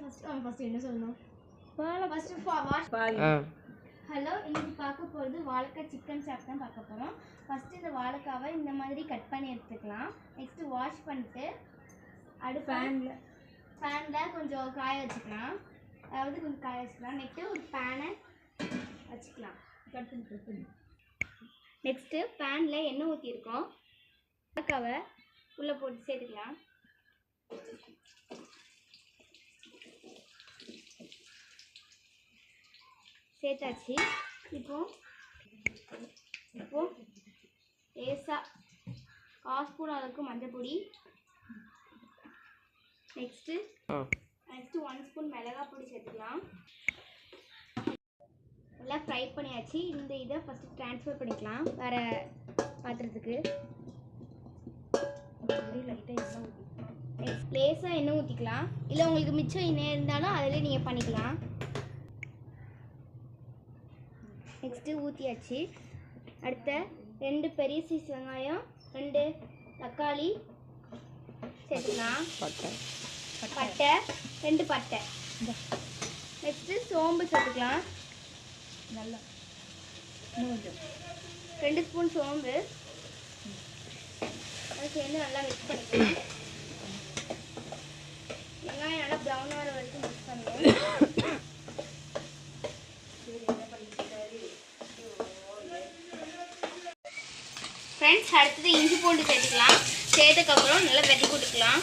First என்ன சொல்லணும்? Hello, இன்னைக்கு பார்க்க போகிறது வாழைக்காய் சிக்கன் சாப் தான் பார்க்க போகிறோம். ஃபஸ்ட்டு இந்த வாழைக்காவை இந்த மாதிரி கட் பண்ணி எடுத்துக்கலாம். நெக்ஸ்ட்டு வாஷ் பண்ணிட்டு ஃபேனில் கொஞ்சம் காய வச்சுக்கலாம். அதாவது கொஞ்சம் காய வச்சுக்கலாம். நெக்ஸ்ட்டு ஒரு பேனை வச்சுக்கலாம். நெக்ஸ்ட்டு பேனில் எண்ணெய் ஊற்றிருக்கோம். வாழைக்காவை உள்ளே போட்டு சேர்த்துக்கலாம். சேர்த்தாச்சு. இப்போ லேசாக 1/2 ஸ்பூன் அளவுக்கு மஞ்சள் பொடி, நெக்ஸ்ட்டு 1 ஸ்பூன் மிளகாய் பொடி சேர்த்துக்கலாம். நல்லா ஃப்ரை பண்ணியாச்சு. இந்த இதை ஃபஸ்ட்டு ட்ரான்ஸ்ஃபர் பண்ணிக்கலாம் வேறு பாத்திரத்துக்கு. லேசாக எண்ணெய் ஊற்றிக்கலாம். இல்லை உங்களுக்கு மிச்சம் எண்ணெய் இருந்தாலும் அதில் நீங்கள் பண்ணிக்கலாம். நெக்ஸ்ட்டு ஊற்றியாச்சு. அடுத்த 2 பெரிய சைஸ் வெங்காயம், 2 தக்காளி சேர்த்துக்கலாம். பட்டை 2 பட்டை. நெக்ஸ்ட்டு சோம்பு சேர்த்துக்கலாம். நல்லா 2 ஸ்பூன் சோம்பு. அது சேர்ந்து நல்லா மிக்ஸ் பண்ணிக்கலாம். வெங்காயம் நல்லா ப்ரௌன் ஆகிற வரைக்கும் மிக்ஸ் பண்ணுவோம். ஃப்ரெண்ட்ஸ், அடுத்தது இஞ்சி பூண்டு சேர்த்துக்கலாம். சேர்த்ததுக்கப்புறம் நல்லா வெதி கொடுக்கலாம்.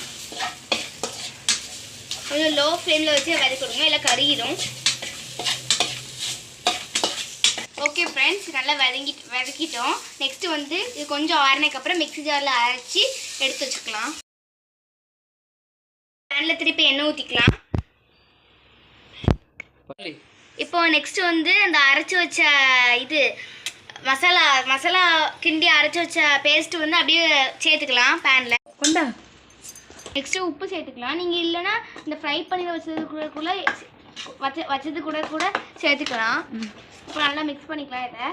கொஞ்சம் லோ ஃப்ளேமில் வச்சு வெதி கொடுங்க, இல்லை கருகிடும். ஓகே ஃப்ரெண்ட்ஸ், நல்லா வதக்கிட்டோம். நெக்ஸ்ட்டு இது கொஞ்சம் ஆறினதுக்கப்புறம் மிக்ஸி ஜாரில் அரைச்சி எடுத்து வச்சுக்கலாம். பேனில் திருப்பி எண்ணெய் ஊற்றிக்கலாம். இப்போ நெக்ஸ்ட்டு அந்த அரைச்சி வச்ச மசாலா கிண்டி அரைச்சி வச்ச பேஸ்ட்டு அப்படியே சேர்த்துக்கலாம் பேனில். கொண்டா. நெக்ஸ்ட்டு உப்பு சேர்த்துக்கலாம். நீங்கள் இல்லைன்னா இந்த ஃப்ரை பண்ணி வச்சது கூட சேர்த்துக்கலாம். இப்போ நல்லா மிக்ஸ் பண்ணிக்கலாம். இதை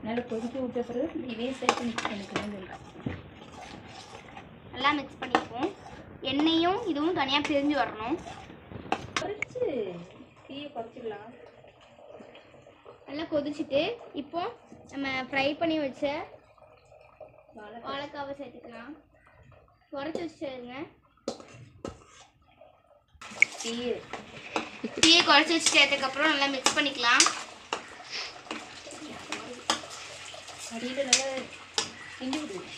நல்லா கொதிக்க விட்ட பிறகு இதே சேர்த்து மிக்ஸ் பண்ணிக்கலாம். நல்லா மிக்ஸ் பண்ணிப்போம். எண்ணெயும் இதுவும் தனியாக பிரிஞ்சு வரணும். தீயை குறைச்சிக்கலாம். நல்லா கொதிச்சுட்டு இப்போ நம்ம ஃப்ரை பண்ணி வச்ச வாழைக்காவை சேர்த்துக்கலாம். குறைச்சி வச்சு சேருங்க. தீயை குறைச்சி வச்சு சேர்த்ததுக்கப்புறம் நல்லா மிக்ஸ் பண்ணிக்கலாம். அடியில் நல்லா கிண்டி விடுவோம்.